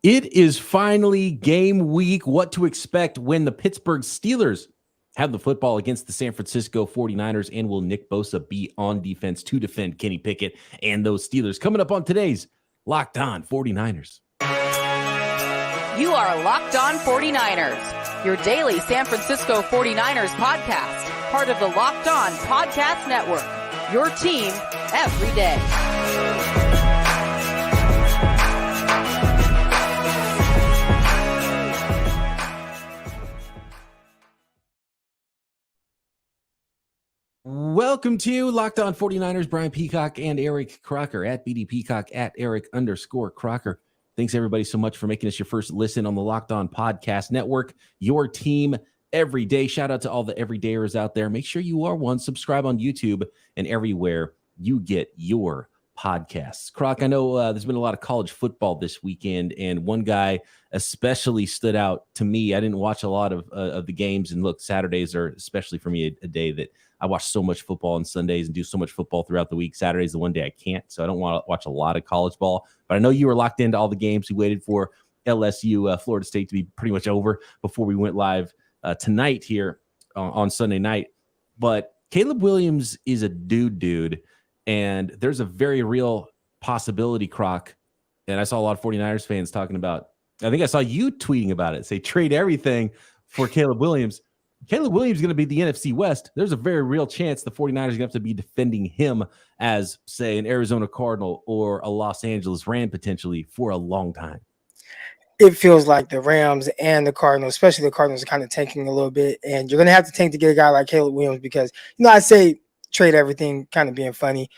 It is finally game week. What to expect when the Pittsburgh Steelers have the football against the San Francisco 49ers, and will Nick Bosa be on defense to defend Kenny Pickett and those Steelers? Coming up on today's Locked On 49ers. You are Locked On 49ers, your daily San Francisco 49ers podcast, part of the Locked On Podcast Network, your team every day. Welcome to Locked On 49ers. Brian Peacock and Eric Crocker at BD Peacock at Eric_Crocker. Thanks everybody so much for making us your first listen on the Locked On Podcast Network, your team every day. Shout out to all the everydayers out there. Make sure you are one. Subscribe on YouTube and everywhere you get your podcasts. Croc, I know there's been a lot of college football this weekend, and one guy especially stood out to me. I didn't watch a lot of the games, and look, Saturdays are especially for me a day that I watch so much football on Sundays and do so much football throughout the week. Saturday's the one day I can't, so I don't want to watch a lot of college ball. But I know you were locked into all the games. We waited for LSU, Florida State to be pretty much over before we went live tonight here on Sunday night. But Caleb Williams is a dude, and there's a very real possibility, Croc, and I saw a lot of 49ers fans talking about, I think I saw you tweeting about it, say trade everything for Caleb Williams. Caleb Williams is going to be the NFC West. There's a very real chance the 49ers are going to have to be defending him as, say, an Arizona Cardinal or a Los Angeles Ram potentially for a long time. It feels like the Rams and the Cardinals, especially the Cardinals, are kind of tanking a little bit. And you're going to have to tank to get a guy like Caleb Williams because, I say trade everything kind of being funny,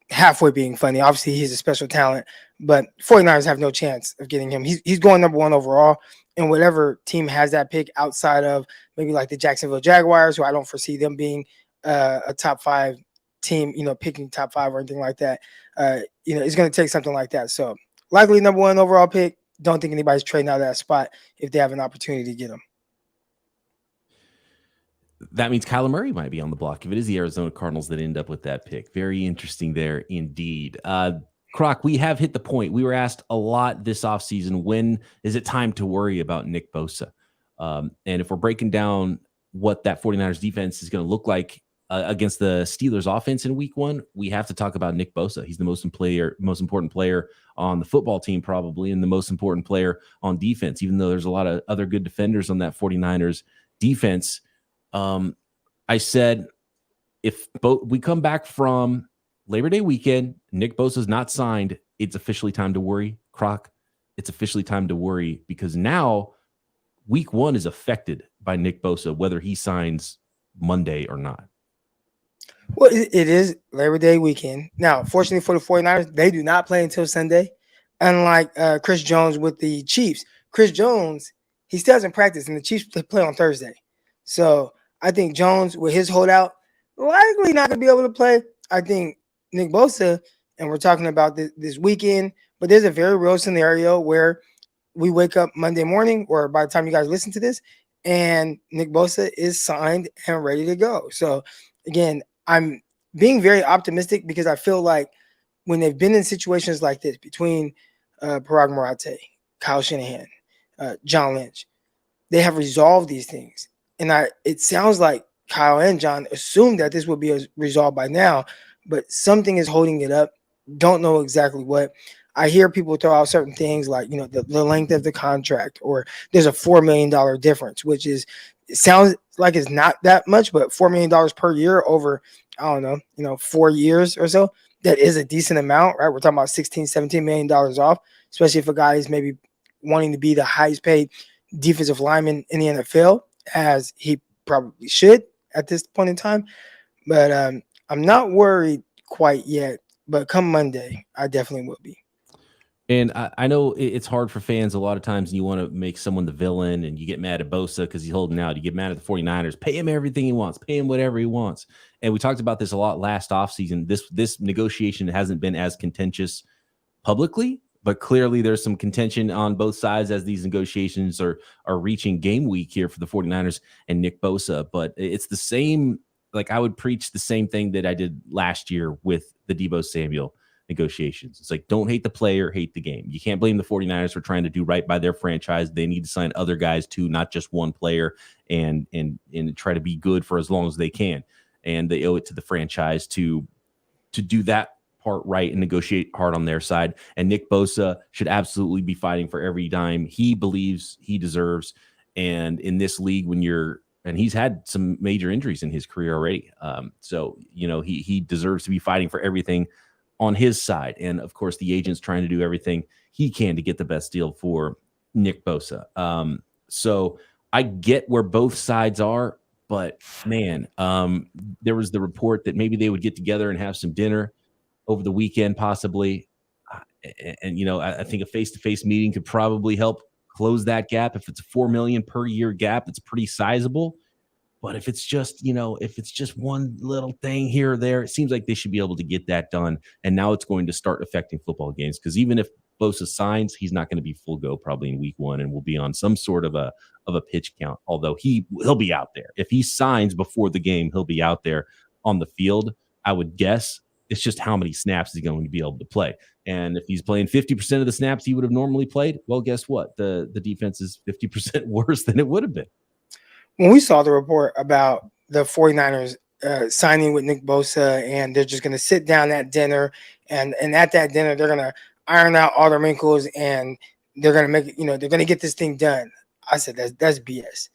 halfway being funny. Obviously, he's a special talent, but 49ers have no chance of getting him. He's going number one overall. And whatever team has that pick outside of maybe like the Jacksonville Jaguars, who I don't foresee them being a top five team, picking top five or anything like that, it's going to take something like that. So likely number one overall pick. Don't think anybody's trading out of that spot if they have an opportunity to get him. That means Kyler Murray might be on the block if it is the Arizona Cardinals that end up with that pick. Very interesting there indeed. Croc, we have hit the point. We were asked a lot this offseason, when is it time to worry about Nick Bosa? And if we're breaking down what that 49ers defense is going to look like against the Steelers offense in week one, we have to talk about Nick Bosa. He's the most important player on the football team probably, and the most important player on defense, even though there's a lot of other good defenders on that 49ers defense. I said, if we come back from Labor Day weekend, Nick Bosa's not signed, it's officially time to worry. Croc, it's officially time to worry because now week one is affected by Nick Bosa, whether he signs Monday or not. Well, it is Labor Day weekend. Now, fortunately for the 49ers, they do not play until Sunday. Unlike Chris Jones with the Chiefs. Chris Jones, he still hasn't practiced, and the Chiefs play on Thursday. So I think Jones, with his holdout, likely not going to be able to play. I think Nick Bosa, and we're talking about this weekend, but there's a very real scenario where we wake up Monday morning, or by the time you guys listen to this, and Nick Bosa is signed and ready to go. So, again, I'm being very optimistic because I feel like when they've been in situations like this between Parag Marate, Kyle Shanahan, John Lynch, they have resolved these things. And it sounds like Kyle and John assumed that this would be resolved by now, but something is holding it up. Don't know exactly what. I hear people throw out certain things like, the length of the contract, or there's a $4 million difference, which it sounds like it's not that much, but $4 million per year over, 4 years or so, that is a decent amount, right? We're talking about $16-17 million off, especially if a guy is maybe wanting to be the highest paid defensive lineman in the NFL, as he probably should at this point in time. But I'm not worried quite yet, but come Monday, I definitely will be. And I know it's hard for fans a lot of times, and you want to make someone the villain, and you get mad at Bosa because he's holding out. You get mad at the 49ers. Pay him everything he wants. Pay him whatever he wants. And we talked about this a lot last offseason. This negotiation hasn't been as contentious publicly, but clearly there's some contention on both sides as these negotiations are reaching game week here for the 49ers and Nick Bosa. But it's the same, like I would preach the same thing that I did last year with the Deebo Samuel negotiations. It's like, don't hate the player, hate the game. You can't blame the 49ers for trying to do right by their franchise. They need to sign other guys too, not just one player, and try to be good for as long as they can. And they owe it to the franchise to do that part right and negotiate hard on their side. And Nick Bosa should absolutely be fighting for every dime he believes he deserves. And in this league, and he's had some major injuries in his career already. So, he deserves to be fighting for everything on his side. And of course, the agent's trying to do everything he can to get the best deal for Nick Bosa. So I get where both sides are, but man, there was the report that maybe they would get together and have some dinner over the weekend, possibly. And I think a face-to-face meeting could probably help close that gap. If it's a $4 million per year gap, it's pretty sizable. But if it's just, one little thing here or there, it seems like they should be able to get that done. And now it's going to start affecting football games, because even if Bosa signs, he's not going to be full go probably in week 1, and will be on some sort of a pitch count. Although he'll be out there. If he signs before the game, he'll be out there on the field, I would guess. It's just how many snaps he's going to be able to play. And if he's playing 50% of the snaps he would have normally played, well, guess what? The defense is 50% worse than it would have been. When we saw the report about the 49ers signing with Nick Bosa, and they're just going to sit down at dinner, and at that dinner, they're going to iron out all the wrinkles, and they're going to make it, they're going to get this thing done. I said, that's BS.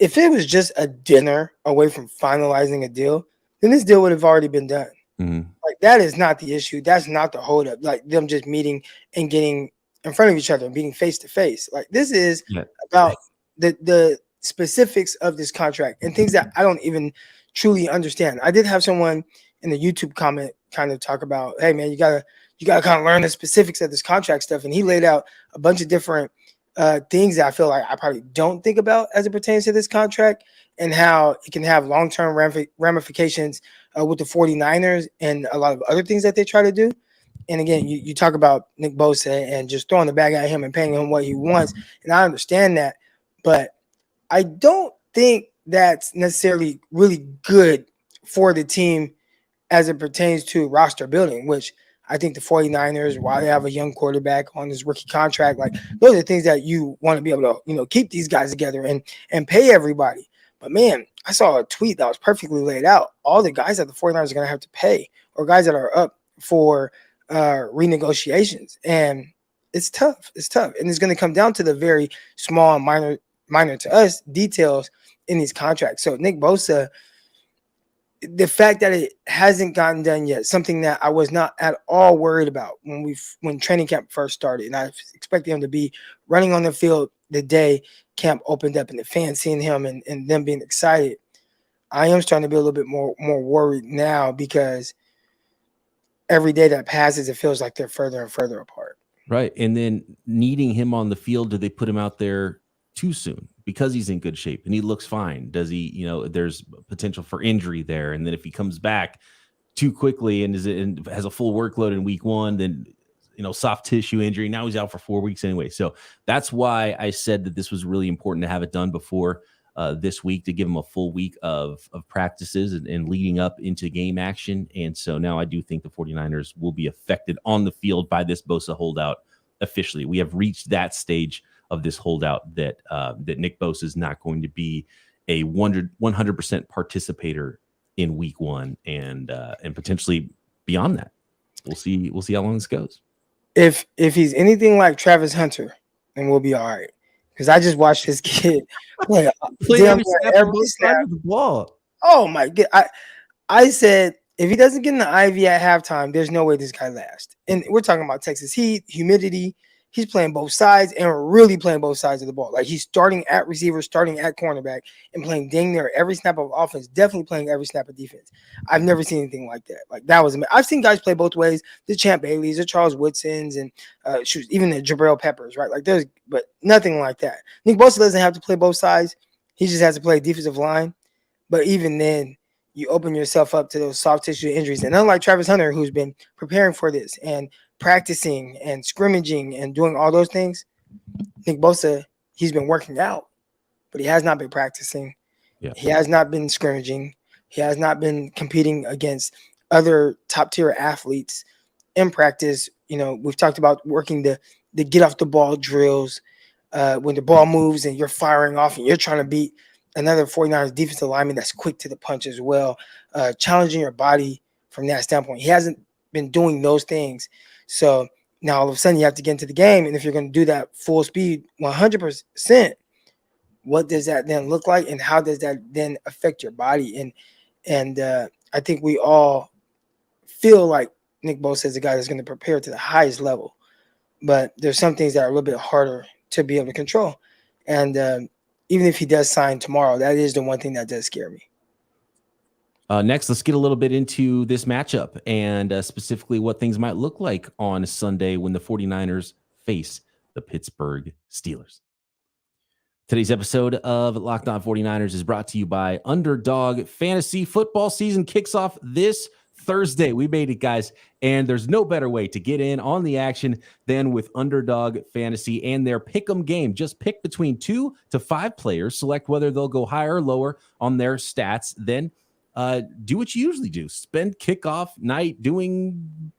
If it was just a dinner away from finalizing a deal, then this deal would have already been done. Mm-hmm. Like, that is not the issue. That's not the holdup. Like, them just meeting and getting in front of each other and meeting face to face. Like, this is about the specifics of this contract and things that I don't even truly understand. I did have someone in the YouTube comment kind of talk about, hey man, you gotta kind of learn the specifics of this contract stuff. And he laid out a bunch of different things that I feel like I probably don't think about as it pertains to this contract, and how it can have long-term ramifications with the 49ers and a lot of other things that they try to do. And again, you talk about Nick Bosa and just throwing the bag at him and paying him what he wants. And I understand that, but I don't think that's necessarily really good for the team as it pertains to roster building, which I think the 49ers, while they have a young quarterback on his rookie contract, like, those are things that you want to be able to, keep these guys together and pay everybody. But man, I saw a tweet that was perfectly laid out. All the guys that the 49ers are going to have to pay, or guys that are up for renegotiations. And it's tough. It's tough. And it's going to come down to the very small and minor to us details in these contracts. So Nick Bosa, the fact that it hasn't gotten done yet, something that I was not at all worried about when training camp first started, and I expected him to be running on the field the day camp opened up and the fans seeing him and them being excited. I am starting to be a little bit more worried now, because every day that passes, it feels like they're further and further apart. Right. And then needing him on the field, do they put him out there too soon because he's in good shape and he looks fine? Does he, there's potential for injury there. And then if he comes back too quickly and has a full workload in week 1, then, soft tissue injury, now he's out for 4 weeks anyway. So that's why I said that this was really important to have it done before this week, to give him a full week of practices and leading up into game action. And so now I do think the 49ers will be affected on the field by this Bosa holdout officially. We have reached that stage of this holdout that Nick Bosa is not going to be a 100% participator in week 1 and potentially beyond that. We'll see how long this goes. If he's anything like Travis Hunter, then we'll be all right. Because I just watched this kid play every snap of the ball. Oh my God. I said, if he doesn't get in the IV at halftime, there's no way this guy lasts. And we're talking about Texas heat, humidity. He's playing both sides and really playing both sides of the ball. Like, he's starting at receiver, starting at cornerback, and playing dang near every snap of offense, definitely playing every snap of defense. I've never seen anything like that. Like, that was amazing. I've seen guys play both ways, the Champ Baileys, the Charles Woodsons, and even the Jabril Peppers, right? Like, but nothing like that. Nick Bosa doesn't have to play both sides. He just has to play defensive line. But even then, you open yourself up to those soft tissue injuries. And unlike Travis Hunter, who's been preparing for this and practicing and scrimmaging and doing all those things, Nick Bosa, he's been working out, but he has not been practicing. Yeah. He has not been scrimmaging. He has not been competing against other top tier athletes. in practice, we've talked about working the get off the ball drills when the ball moves and you're firing off and you're trying to beat another 49ers defensive lineman that's quick to the punch as well, challenging your body from that standpoint. He hasn't been doing those things. So now all of a sudden you have to get into the game. And if you're going to do that full speed 100%, what does that then look like? And how does that then affect your body? And I think we all feel like Nick Bosa is a guy that's going to prepare to the highest level. But there's some things that are a little bit harder to be able to control. And even if he does sign tomorrow, that is the one thing that does scare me. Next, let's get a little bit into this matchup and specifically what things might look like on Sunday when the 49ers face the Pittsburgh Steelers. Today's episode of Locked On 49ers is brought to you by Underdog Fantasy. Football season kicks off this Thursday. We made it, guys, and there's no better way to get in on the action than with Underdog Fantasy and their pick'em game. Just pick between 2 to 5 players, select whether they'll go higher or lower on their stats, then do what you usually do. Spend kickoff night doing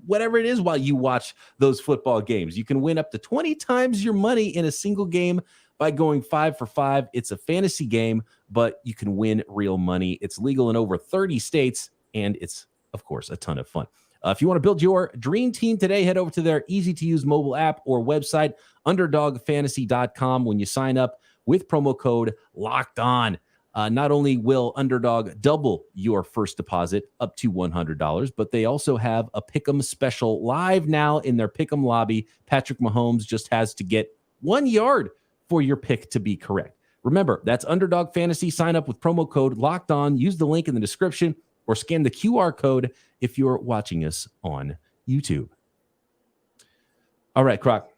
whatever it is while you watch those football games. You can win up to 20 times your money in a single game by going 5 for 5. It's a fantasy game, but you can win real money. It's legal in over 30 states, and it's, of course, a ton of fun. If you want to build your dream team today, head over to their easy-to-use mobile app or website, underdogfantasy.com. When you sign up with promo code LOCKEDON, not only will Underdog double your first deposit up to $100, but they also have a Pick'em special live now in their Pick'em lobby. Patrick Mahomes just has to get 1 yard for your pick to be correct. Remember, that's Underdog Fantasy. Sign up with promo code Locked On. Use the link in the description or scan the QR code if you're watching us on YouTube. All right, Croc.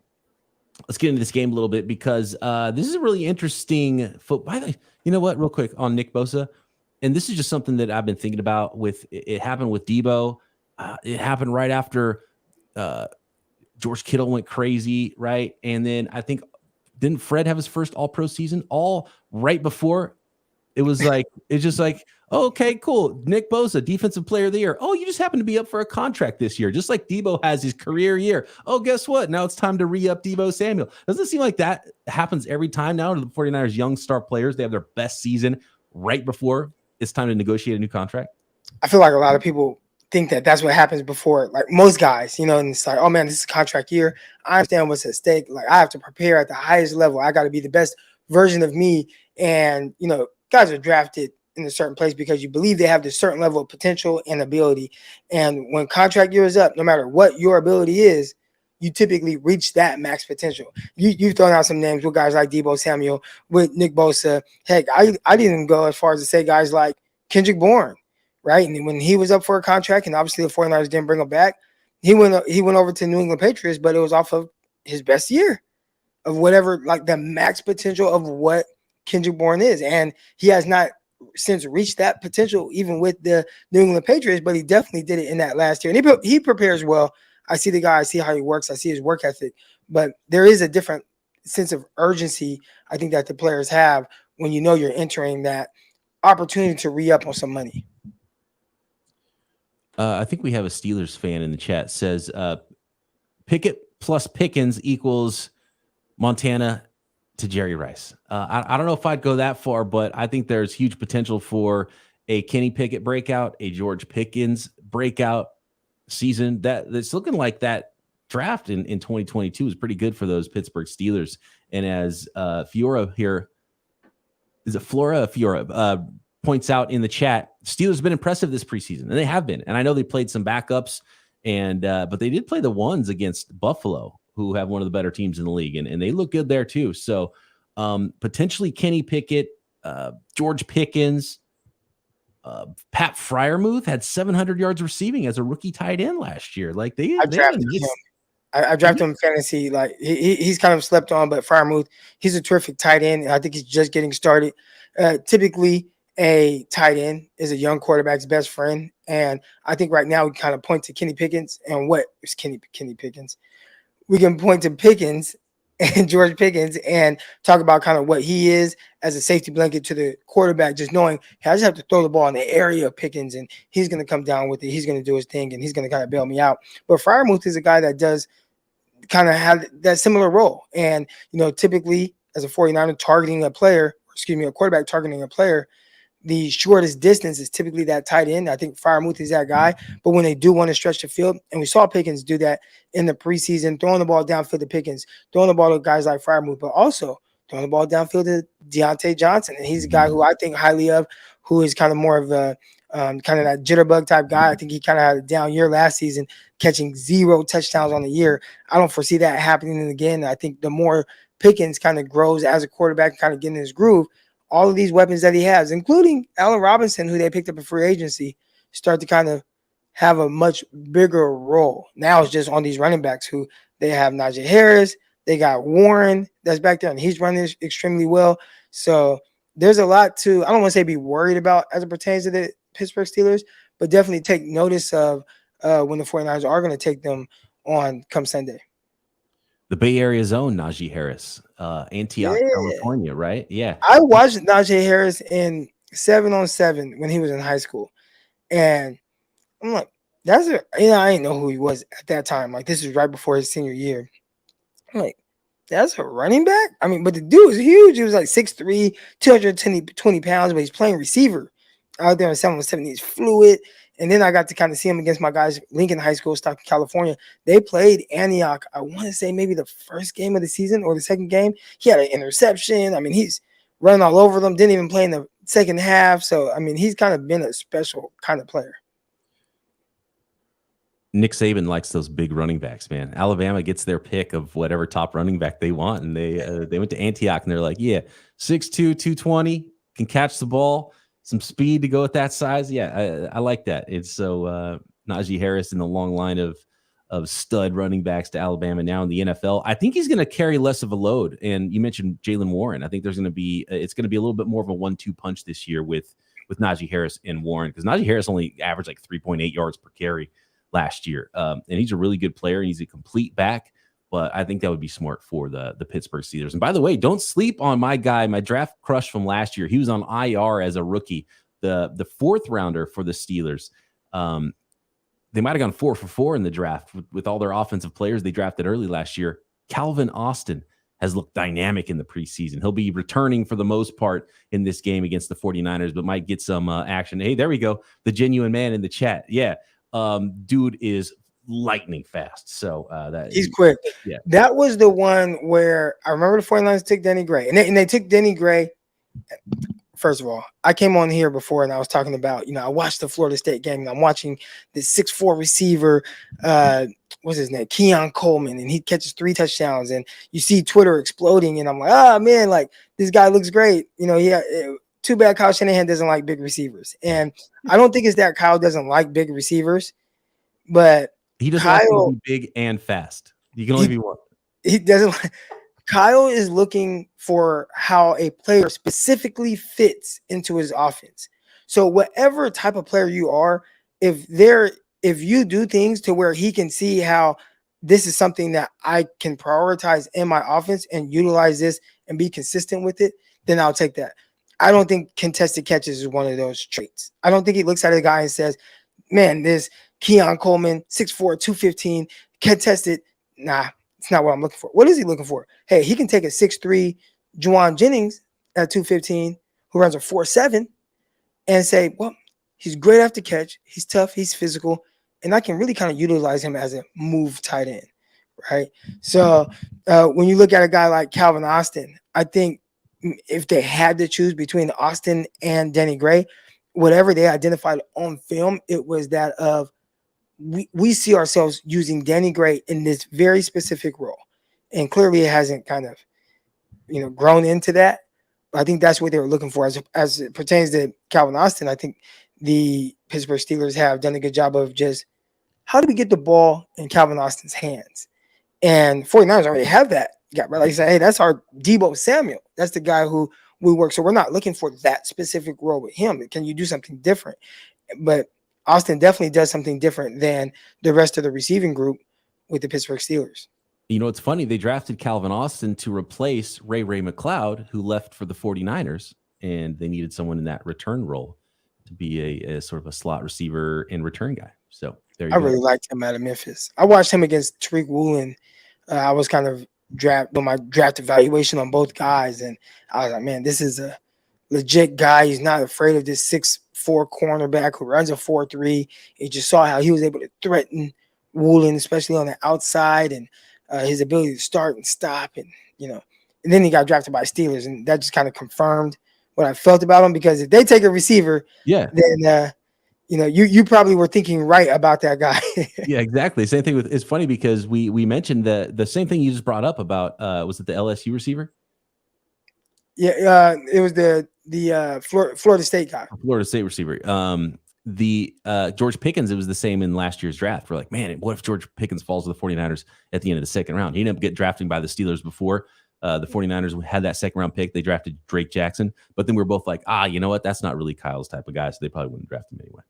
Let's get into this game a little bit because this is a really interesting football. You know what? Real quick on Nick Bosa, and this is just something that I've been thinking about. With it happened with Debo. It happened right after George Kittle went crazy, right? And then I think didn't Fred have his first All-Pro season? All right before it was like it's just like, oh, okay, cool. Nick Bosa, Defensive Player of the Year. Oh, you just happen to be up for a contract this year, just like Debo has his career year. Oh, guess what? Now it's time to re-up Debo Samuel. Doesn't it seem like that happens every time now to the 49ers young star players? They have their best season right before it's time to negotiate a new contract. I feel like a lot of people think that that's what happens before, like most guys, and it's like, oh man, this is a contract year. I understand what's at stake. Like I have to prepare at the highest level. I got to be the best version of me. And, guys are drafted in a certain place because you believe they have this certain level of potential and ability. And when contract year is up, no matter what your ability is, you typically reach that max potential. You've thrown out some names with guys like Debo Samuel, with Nick Bosa. Heck, I didn't even go as far as to say guys like Kendrick Bourne, right? And when he was up for a contract, and obviously the 49ers didn't bring him back, he went over to New England Patriots, but it was off of his best year of whatever, like the max potential of what Kendrick Bourne is. And he has not since reached that potential, even with the New England Patriots, but he definitely did it in that last year. And he prepares well. I see the guy, I see how he works, I see his work ethic, but there is a different sense of urgency I think that the players have when you're entering that opportunity to re-up on some money. I think we have a Steelers fan in the chat says Pickett plus Pickens equals Montana to Jerry Rice. I don't know if I'd go that far, but I think there's huge potential for a Kenny Pickett breakout, a George Pickens breakout season. That's looking like that draft in 2022 is pretty good for those Pittsburgh Steelers. And as Fiora here, is it Flora? Fiora points out in the chat, Steelers have been impressive this preseason, and they have been. And I know they played some backups, and but they did play the ones against Buffalo, who have one of the better teams in the league, and they look good there too. So potentially Kenny Pickett, George Pickens, Pat Freiermuth had 700 yards receiving as a rookie tight end last year. Like I drafted him in fantasy. Like he's kind of slept on, but Freiermuth, he's a terrific tight end. I think he's just getting started. Typically, a tight end is a young quarterback's best friend, and I think right now we kind of point to Kenny Pickens and what is Kenny Pickens. We can point to Pickens and George Pickens and talk about kind of what he is as a safety blanket to the quarterback, just knowing, hey, I just have to throw the ball in the area of Pickens and he's going to come down with it. He's going to do his thing and he's going to kind of bail me out. But Freiermuth is a guy that does kind of have that similar role. And, typically as a 49er targeting a quarterback targeting a player, the shortest distance is typically that tight end. I think Freiermuth is that guy. But when they do want to stretch the field, and we saw Pickens do that in the preseason, throwing the ball downfield to Pickens, throwing the ball to guys like Freiermuth, but also throwing the ball downfield to Deontay Johnson. And he's a guy who I think highly of, who is kind of more of a kind of that jitterbug type guy. I think he kind of had a down year last season, catching 0 touchdowns on the year. I don't foresee that happening again. I think the more Pickens kind of grows as a quarterback, kind of getting his groove, all of these weapons that he has, including Allen Robinson, who they picked up in free agency, start to kind of have a much bigger role. Now it's just on these running backs who they have Najee Harris. They got Warren that's back there, and he's running extremely well. So there's a lot to, I don't want to say be worried about as it pertains to the Pittsburgh Steelers, but definitely take notice of when the 49ers are going to take them on come Sunday. The Bay Area zone, Najee Harris, Antioch, California, right? Yeah. I watched Najee Harris in 7-on-7 when he was in high school. And I'm like, I didn't know who he was at that time. Like, this is right before his senior year. I'm like, that's a running back? I mean, but the dude was huge. He was like 6'3", 220 pounds, but he's playing receiver out there in 7-on-7. He's fluid. And then I got to kind of see him against my guys, Lincoln High School, Stockton, California. They played Antioch, I want to say maybe the first game of the season or the second game. He had an interception. I mean, he's running all over them. Didn't even play in the second half. So, I mean, he's kind of been a special kind of player. Nick Saban likes those big running backs, man. Alabama gets their pick of whatever top running back they want. And they went to Antioch, and they're like, yeah, 6'2", 220, can catch the ball. Some speed to go at that size. Yeah, I like that. It's so Najee Harris in the long line of stud running backs to Alabama now in the NFL. I think he's going to carry less of a load. And you mentioned Jaylen Warren. I think there's going to be it's going to be a little bit more of a 1-2 punch this year with Najee Harris and Warren, because Najee Harris only averaged like 3.8 yards per carry last year. And he's a really good player. He's a complete back. But I think that would be smart for the Pittsburgh Steelers. And by the way, don't sleep on my guy, my draft crush from last year. He was on IR as a rookie, the fourth rounder for the Steelers. They might have gone 4 for 4 in the draft with all their offensive players they drafted early last year. Calvin Austin has looked dynamic in the preseason. He'll be returning for the most part in this game against the 49ers, but might get some action. Hey, there we go. The genuine man in the chat. Yeah. Dude is lightning fast. So that he's quick. Yeah. That was the one where I remember the 49ers took Denny Gray. And they took Denny Gray. First of all, I came on here before and I was talking about, I watched the Florida State game and I'm watching this 6'4" receiver, what's his name? Keon Coleman, and he catches 3 touchdowns, and you see Twitter exploding, and I'm like, oh man, like this guy looks great. Too bad Kyle Shanahan doesn't like big receivers. And I don't think it's that Kyle doesn't like big receivers, but he doesn't like to be big and fast. You can only be one. He doesn't like. Kyle is looking for how a player specifically fits into his offense. So whatever type of player you are, if you do things to where he can see how this is something that I can prioritize in my offense and utilize this and be consistent with it, then I'll take that. I don't think contested catches is one of those traits. I don't think he looks at a guy and says, man, this Keon Coleman, 6'4", 215, contested. Nah, it's not what I'm looking for. What is he looking for? Hey, he can take a 6'3" Juwan Jennings at 215 who runs a 4.7 and say, well, he's great after catch. He's tough. He's physical. And I can really kind of utilize him as a move tight end, right? So when you look at a guy like Calvin Austin, I think if they had to choose between Austin and Denny Gray, whatever they identified on film, it was that of we see ourselves using Denny Gray in this very specific role. And clearly it hasn't kind of, grown into that. But I think that's what they were looking for. As it pertains to Calvin Austin, I think the Pittsburgh Steelers have done a good job of just how do we get the ball in Calvin Austin's hands? And 49ers already have that guy, right? Like you said, hey, that's our Deebo Samuel. That's the guy who we work. So we're not looking for that specific role with him. Can you do something different? But Austin definitely does something different than the rest of the receiving group with the Pittsburgh Steelers. You know, it's funny. They drafted Calvin Austin to replace Ray McLeod, who left for the 49ers, and they needed someone in that return role to be a sort of a slot receiver and return guy. So there you go. I really liked him out of Memphis. I watched him against Tariq Woolen. I was kind of with my draft evaluation on both guys, and I was like, man, this is a legit guy. He's not afraid of this 6'4" cornerback who runs a 4.3. You just saw how he was able to threaten Woolen, especially on the outside, and his ability to start and stop, and and then he got drafted by Steelers, and that just kind of confirmed what I felt about him, because if they take a receiver, then you probably were thinking right about that guy. Yeah, exactly. Same thing with. It's funny because we mentioned the same thing you just brought up about was it the LSU receiver? Yeah, it was the Florida State guy. Florida State receiver. The George Pickens, it was the same in last year's draft. We're like, man, what if George Pickens falls to the 49ers at the end of the second round? He ended up getting drafted by the Steelers before. The 49ers had that second round pick. They drafted Drake Jackson, but then we're both like, you know what? That's not really Kyle's type of guy, so they probably wouldn't draft him anyway.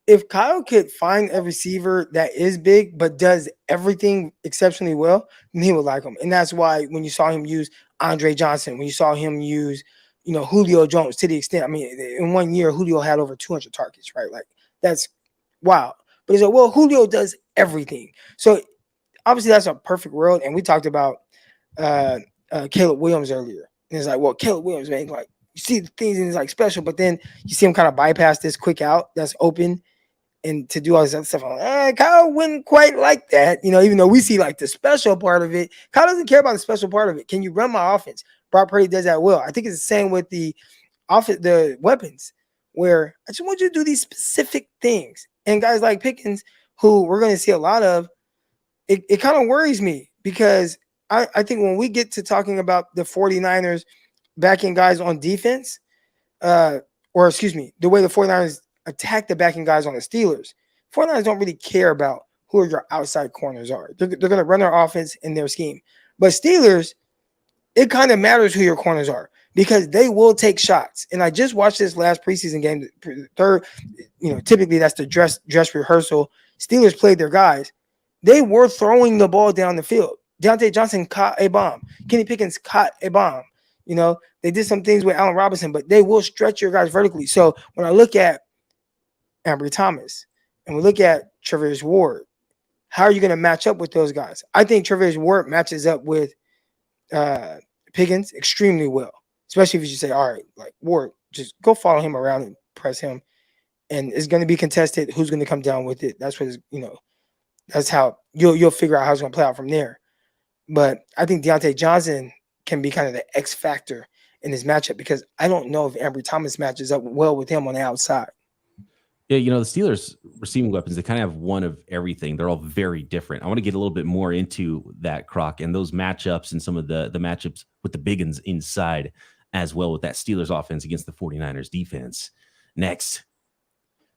If Kyle could find a receiver that is big but does everything exceptionally well, then he would like him. And that's why when you saw him use Andre Johnson, when you saw him use, Julio Jones, to the extent, I mean, in 1 year, Julio had over 200 targets, right? Like, that's wild. But he's like, well, Julio does everything. So obviously that's a perfect world. And we talked about Caleb Williams earlier. And it's like, well, Caleb Williams, man, like, you see the things and it's like special, but then you see him kind of bypass this quick out that's open and to do all this other stuff. I'm like, Kyle wouldn't quite like that, even though we see like the special part of it. Kyle doesn't care about the special part of it. Can you run my offense? Brock Purdy does that well. I think it's the same with the weapons, where I just want you to do these specific things. And guys like Pickens, who we're going to see a lot of, it kind of worries me, because I think when we get to talking about the 49ers backing guys on defense, the way the 49ers attack the backing guys on the Steelers, 49ers don't really care about who your outside corners are. They're going to run their offense in their scheme. But Steelers, it kind of matters who your corners are, because they will take shots. And I just watched this last preseason game, third, typically that's the dress rehearsal. Steelers played their guys. They were throwing the ball down the field. Deontay Johnson caught a bomb. Kenny Pickens caught a bomb. They did some things with Allen Robinson, but they will stretch your guys vertically. So when I look at Ambry Thomas and we look at Travis Ward, how are you going to match up with those guys? I think Travis Ward matches up with Pickens extremely well, especially if you say, all right, like Ward, just go follow him around and press him. And it's going to be contested. Who's going to come down with it? That's what that's how you'll figure out how it's going to play out from there. But I think Deontay Johnson can be kind of the X factor in this matchup, because I don't know if Ambry Thomas matches up well with him on the outside. Yeah, the Steelers receiving weapons, they kind of have one of everything. They're all very different. I want to get a little bit more into that, Croc, and those matchups and some of the matchups with the big uns inside as well with that Steelers offense against the 49ers defense. Next.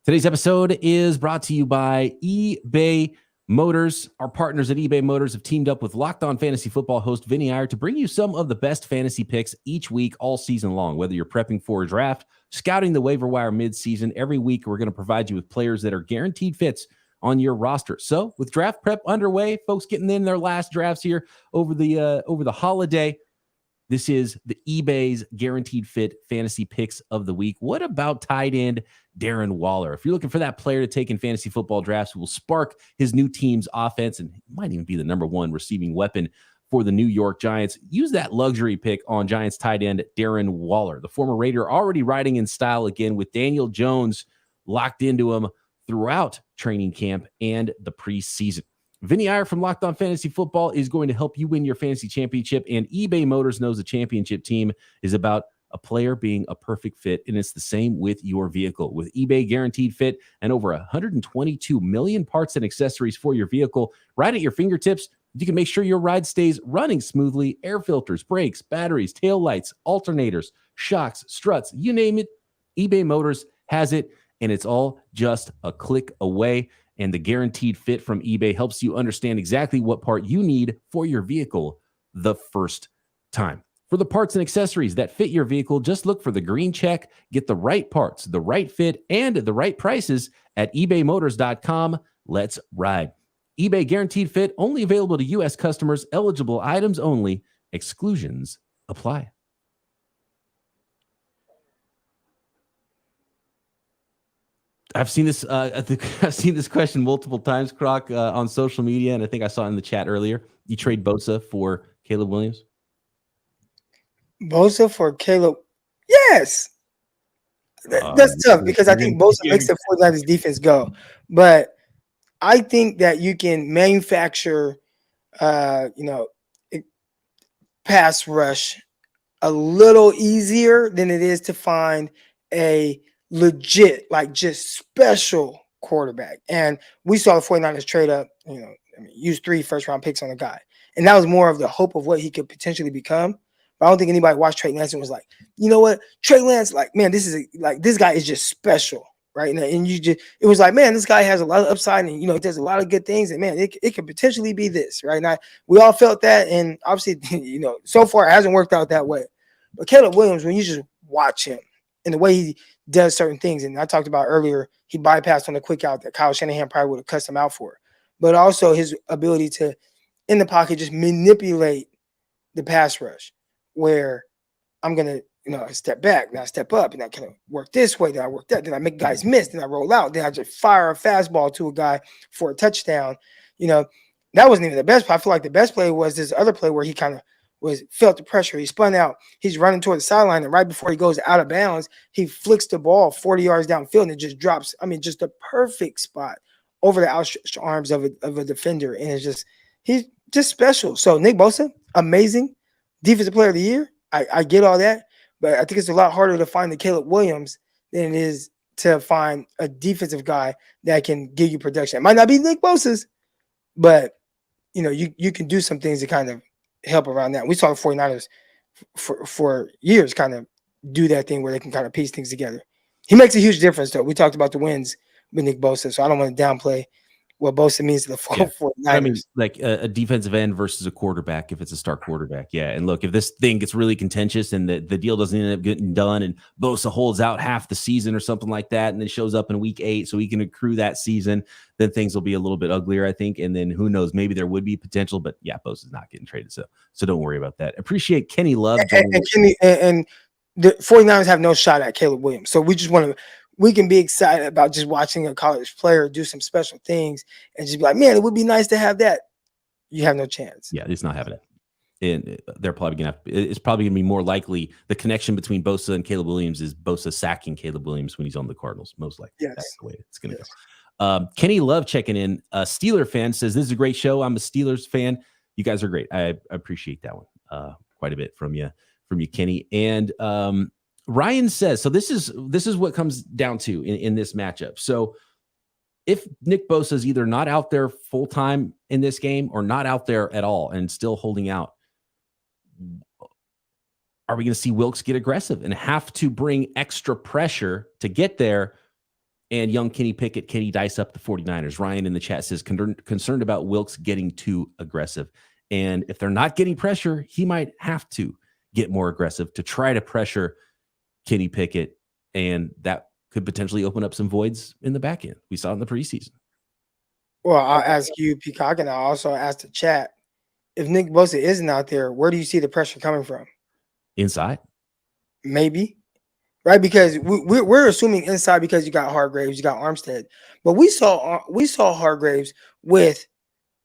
Today's episode is brought to you by eBay Motors. Our partners at eBay Motors have teamed up with Locked On Fantasy Football host Vinny Iyer to bring you some of the best fantasy picks each week, all season long. Whether you're prepping for a draft, scouting the waiver wire mid-season, every week we're going to provide you with players that are guaranteed fits on your roster. So with draft prep underway, folks getting in their last drafts here over the holiday, this is the eBay's guaranteed fit fantasy picks of the week. What about tight end Darren Waller? If you're looking for that player to take in fantasy football drafts who will spark his new team's offense and might even be the number one receiving weapon for the New York Giants, use that luxury pick on Giants tight end Darren Waller. The former Raider already riding in style again with Daniel Jones locked into him throughout training camp and the preseason. Vinny Iyer from Locked On Fantasy Football is going to help you win your fantasy championship, and eBay Motors knows the championship team is about a player being a perfect fit, and it's the same with your vehicle. With eBay Guaranteed Fit and over 122 million parts and accessories for your vehicle right at your fingertips, you can make sure your ride stays running smoothly. Air filters, brakes, batteries, tail lights, alternators, shocks, struts, you name it, eBay Motors has it, and it's all just a click away. And the Guaranteed Fit from eBay helps you understand exactly what part you need for your vehicle the first time. For the parts and accessories that fit your vehicle, just look for the green check. Get the right parts, the right fit, and the right prices at ebaymotors.com. Let's ride. eBay guaranteed fit, only available to U.S. customers, eligible items only, exclusions apply. I've seen this. I've seen this question multiple times, Croc, on social media, and I think I saw it in the chat earlier. You trade Bosa for Caleb Williams? Bosa for Caleb? Yes. That's tough because I think Bosa makes the 49ers defense go. But I think that you can manufacture, pass rush a little easier than it is to find a legit, like just special quarterback. And we saw the 49ers trade up, use 3 first-round picks on a guy. And that was more of the hope of what he could potentially become. But I don't think anybody watched Trey Lance and was like, you know what? Trey Lance, like, man, this guy is just special, right? And it was like, man, this guy has a lot of upside and, he does a lot of good things. And, man, it could potentially be this, right? And we all felt that. And obviously, so far it hasn't worked out that way. But Caleb Williams, when you just watch him and the way he does certain things, and I talked about earlier, he bypassed on the quick out that Kyle Shanahan probably would have cussed him out for. But also his ability to, in the pocket, just manipulate the pass rush, where I'm going to, step back, now step up, and I kind of work this way, then I work that, then I make guys miss, then I roll out, then I just fire a fastball to a guy for a touchdown. That wasn't even the best play. I feel like the best play was this other play where he kind of felt the pressure. He spun out. He's running toward the sideline, and right before he goes out of bounds, he flicks the ball 40 yards downfield, and it just drops. I mean, just a perfect spot over the outstretched arms of a defender, and he's just special. So Nick Bosa, amazing defensive player of the year. I get all that, but I think it's a lot harder to find the Caleb Williams than it is to find a defensive guy that can give you production. It might not be Nick Bosa's, but you can do some things to kind of help around that. We saw the 49ers for years kind of do that thing where they can kind of piece things together. He makes a huge difference, though. We talked about the wins with Nick Bosa, so I don't want to downplay what Bosa means to the 49ers. I mean, like a defensive end versus a quarterback, if it's a star quarterback. Yeah. And look, if this thing gets really contentious and the deal doesn't end up getting done and Bosa holds out half the season or something like that, and then shows up in week 8 so he can accrue that season, then things will be a little bit uglier, I think. And then who knows, maybe there would be potential, but yeah, Bosa's not getting traded. So don't worry about that. Appreciate Kenny Love. And the 49ers have no shot at Caleb Williams. So we can be excited about just watching a college player do some special things and just be like, man, it would be nice to have that. You have no chance. Yeah, it's not having it. And they're probably going to it's probably going to be more likely the connection between Bosa and Caleb Williams is Bosa sacking Caleb Williams when he's on the Cardinals, most likely. Yes. That's the way it's going to go. Kenny Love checking in. A Steeler fan says, this is a great show. I'm a Steelers fan. You guys are great. I appreciate that one quite a bit from you, Kenny. And Ryan says, so this is what comes down to in this matchup. So if Nick Bosa is either not out there full time in this game or not out there at all and still holding out, are we going to see Wilks get aggressive and have to bring extra pressure to get there? And young Kenny Pickett, can he dice up the 49ers? Ryan in the chat says, concerned about Wilks getting too aggressive. And if they're not getting pressure, he might have to get more aggressive to try to pressure Kenny Pickett, and that could potentially open up some voids in the back end. We saw it in the preseason. Well, I'll ask you, Peacock, and I'll also ask the chat, if Nick Bosa isn't out there, where do you see the pressure coming from? Inside. Maybe. Right? Because we're assuming inside because you got Hargraves, you got Armstead. But we saw Hargraves with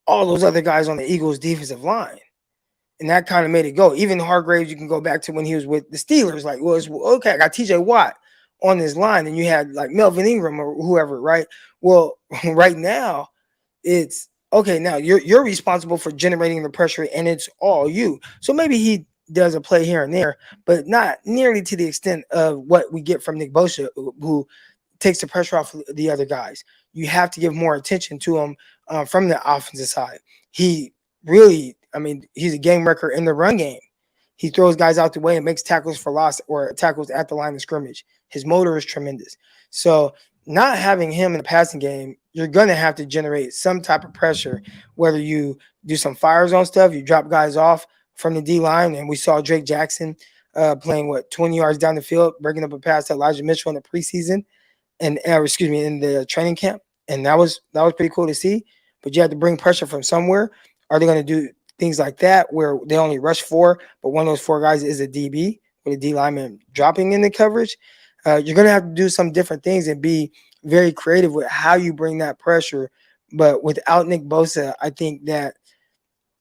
all those other guys on the Eagles' defensive line. And that kind of made it go. Even Hargraves, you can go back to when he was with the Steelers. Like, well, okay, I got TJ Watt on this line, and you had like Melvin Ingram or whoever, right? Well, right now, it's okay. Now you're responsible for generating the pressure, and it's all you. So maybe he does a play here and there, but not nearly to the extent of what we get from Nick Bosa, who takes the pressure off the other guys. You have to give more attention to him from the offensive side. He really, he's a game wrecker in the run game. He throws guys out the way and makes tackles for loss or tackles at the line of scrimmage. His motor is tremendous. So not having him in the passing game, you're going to have to generate some type of pressure, whether you do some fire zone stuff, you drop guys off from the D-line, and we saw Drake Jackson playing, 20 yards down the field, breaking up a pass to Elijah Mitchell in the preseason, and in the training camp. And that was pretty cool to see. but you have to bring pressure from somewhere. Are they going to do things like that where they only rush 4, but one of those 4 guys is a DB with a D lineman dropping in the coverage? You're going to have to do some different things and be very creative with how you bring that pressure. But without Nick Bosa, I think that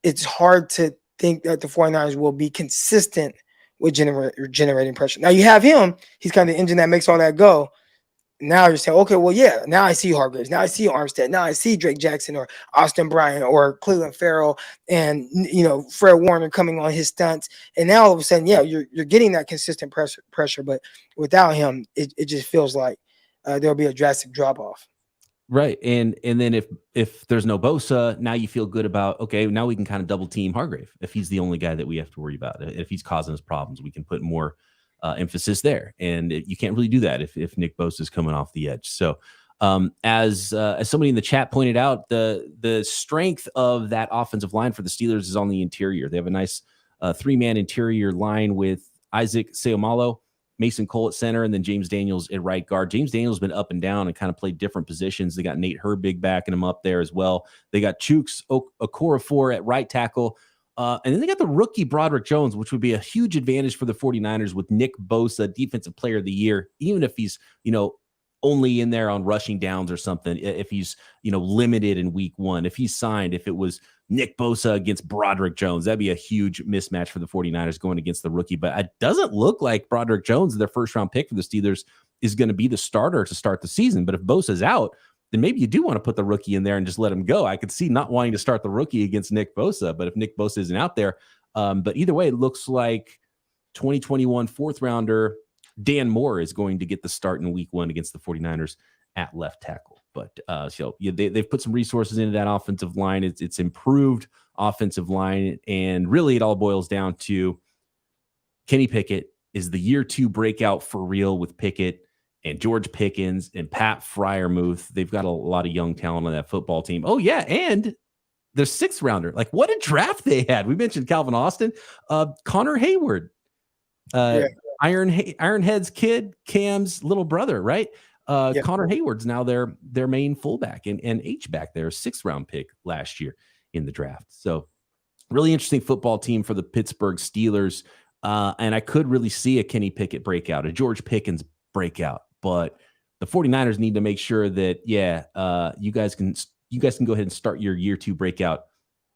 it's hard to think that the 49ers will be consistent with generating pressure. Now you have him. He's kind of the engine that makes all that go. Now you're saying, okay, well, yeah, now I see Hargraves. Now I see Armstead. Now I see Drake Jackson or Austin Bryant or Cleveland Farrell and, Fred Warner coming on his stunts. And now all of a sudden, yeah, you're getting that consistent pressure. But without him, it just feels like there'll be a drastic drop off. Right. And then if there's no Bosa, now you feel good about, okay, now we can kind of double team Hargrave. If he's the only guy that we have to worry about, if he's causing us problems, we can put more emphasis there. And you can't really do that if Nick Bosa is coming off the edge. So as somebody in the chat pointed out, the strength of that offensive line for the Steelers is on the interior. They have a nice 3-man interior line with Isaac Seumalo, Mason Cole at center, and then James Daniels at right guard. James Daniels has been up and down and kind of played different positions. They got Nate Herbig backing him up there as well. They got Chooks Okorafor at right tackle. And then they got the rookie Broderick Jones, which would be a huge advantage for the 49ers with Nick Bosa, defensive player of the year, even if he's, only in there on rushing downs or something. If he's, limited in week 1, if he's signed, if it was Nick Bosa against Broderick Jones, that'd be a huge mismatch for the 49ers going against the rookie. But it doesn't look like Broderick Jones, their first round pick for the Steelers, is going to be the starter to start the season. But if Bosa's out, then maybe you do want to put the rookie in there and just let him go. I could see not wanting to start the rookie against Nick Bosa, but if Nick Bosa isn't out there, but either way, it looks like 2021 4th rounder Dan Moore is going to get the start in week 1 against the 49ers at left tackle. But they've put some resources into that offensive line. It's improved offensive line. And really it all boils down to Kenny Pickett is the year 2 breakout for real with Pickett and George Pickens and Pat Freiermuth. They've got a lot of young talent on that football team. Oh yeah. And their 6th rounder, like what a draft they had. We mentioned Calvin Austin, Connor Hayward, Ironhead's kid, Cam's little brother, right? Connor Hayward's now their main fullback and H-back there, 6th round pick last year in the draft. So really interesting football team for the Pittsburgh Steelers. And I could really see a Kenny Pickett breakout, a George Pickens breakout, but the 49ers need to make sure that, you guys can go ahead and start your year 2 breakout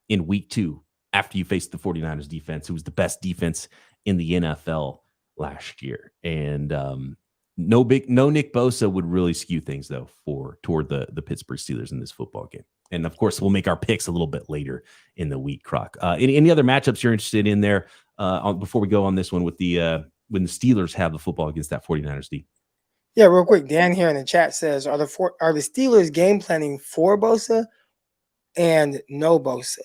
in week 2 after you face the 49ers defense, who was the best defense in the NFL last year. And no Nick Bosa would really skew things though toward the Pittsburgh Steelers in this football game. And of course, we'll make our picks a little bit later in the week, Croc. Any other matchups you're interested in there before we go on this one with when the Steelers have the football against that 49ers D? Yeah, real quick. Dan here in the chat says, are the Steelers game planning for Bosa and no Bosa?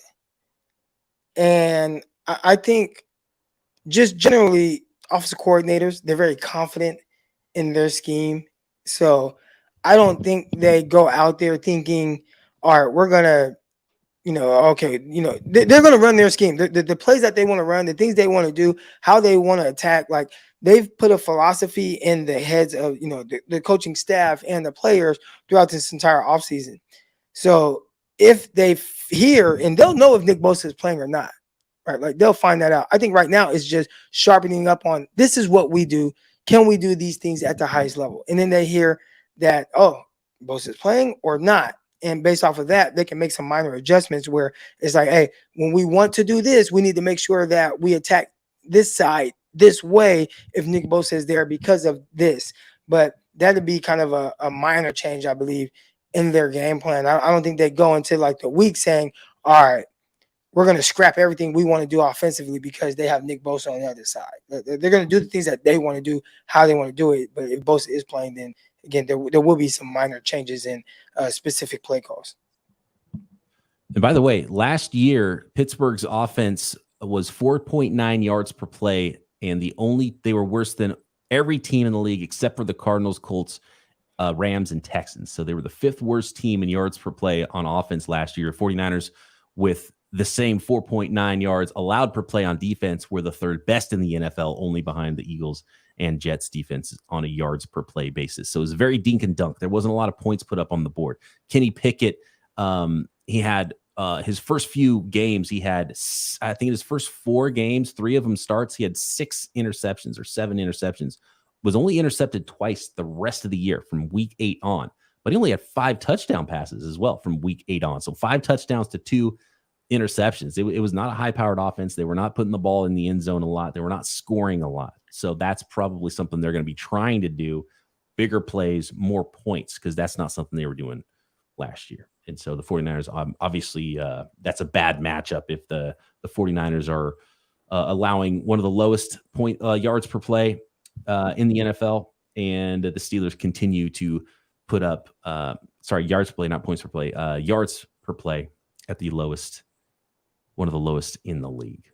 And I think just generally offensive coordinators, they're very confident in their scheme. So I don't think they go out there thinking, all right, we're going to, they're going to run their scheme. The plays that they want to run, the things they want to do, how they want to attack, like they've put a philosophy in the heads of, the coaching staff and the players throughout this entire offseason. So if they hear, and they'll know if Nick Bosa is playing or not, right? Like they'll find that out. I think right now it's just sharpening up on, this is what we do. Can we do these things at the highest level? And then they hear that, oh, Bosa is playing or not. And based off of that, they can make some minor adjustments where it's like, hey, when we want to do this, we need to make sure that we attack this side this way if Nick Bosa is there because of this. But that'd be kind of a minor change, I believe, in their game plan. I don't think they go into like the week saying, all right, we're going to scrap everything we want to do offensively because they have Nick Bosa on the other side. They're going to do the things that they want to do, how they want to do it. But if Bosa is playing, then again, there will be some minor changes in specific play calls. And by the way, last year, Pittsburgh's offense was 4.9 yards per play, and they were worse than every team in the league except for the Cardinals, Colts, Rams, and Texans. So they were the 5th worst team in yards per play on offense last year. 49ers with the same 4.9 yards allowed per play on defense were the 3rd best in the NFL, only behind the Eagles and Jets defense on a yards per play basis. So it was very dink and dunk. There wasn't a lot of points put up on the board. Kenny Pickett He had his first few games, he had, I think in his first 4 games, 3 of them starts, he had 6 interceptions or 7 interceptions, was only intercepted twice the rest of the year from week 8 on. But he only had 5 touchdown passes as well from week 8 on. So 5 touchdowns to 2 interceptions. It was not a high-powered offense. They were not putting the ball in the end zone a lot. They were not scoring a lot. So that's probably something they're going to be trying to do, bigger plays, more points, because that's not something they were doing last year. And so the 49ers, obviously, that's a bad matchup if the 49ers are allowing one of the lowest point yards per play in the NFL, and the Steelers continue to put up, yards per play, not points per play, yards per play at the lowest, one of the lowest in the league.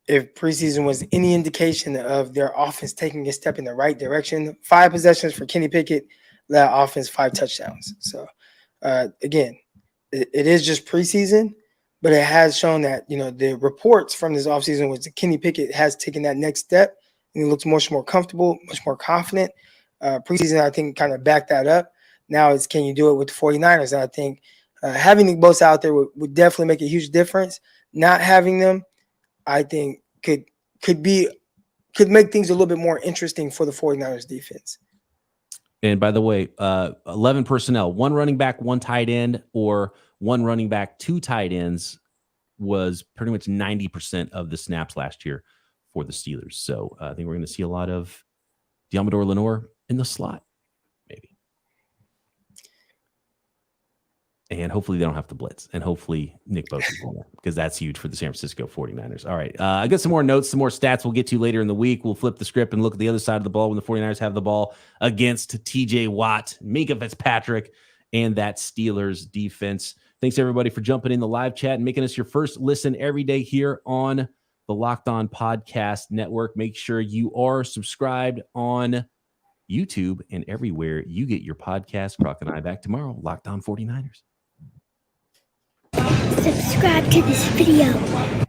If preseason was any indication of their offense taking a step in the right direction, 5 possessions for Kenny Pickett, that offense 5 touchdowns. So again, it is just preseason, but it has shown that, the reports from this offseason was that Kenny Pickett has taken that next step and he looks much more comfortable, much more confident. Preseason, I think, kind of backed that up. Now it's, can you do it with the 49ers? And I think having Nick Bosa out there would definitely make a huge difference. Not having them, I think, could make things a little bit more interesting for the 49ers defense. And by the way, 11 personnel, 1 running back, 1 tight end, or 1 running back, 2 tight ends was pretty much 90% of the snaps last year for the Steelers. So I think we're going to see a lot of Diamador Lenore in the slot, maybe. And hopefully they don't have to blitz. And hopefully Nick Bosa is in there, because that's huge for the San Francisco 49ers. All right. I got some more notes, some more stats we'll get to later in the week. We'll flip the script and look at the other side of the ball when the 49ers have the ball against TJ Watt, Minkah Fitzpatrick, and that Steelers defense. Thanks, everybody, for jumping in the live chat and making us your first listen every day here on the Locked On Podcast Network. Make sure you are subscribed on YouTube and everywhere you get your podcast. Croc and I back tomorrow. Locked On 49ers. Subscribe to this video.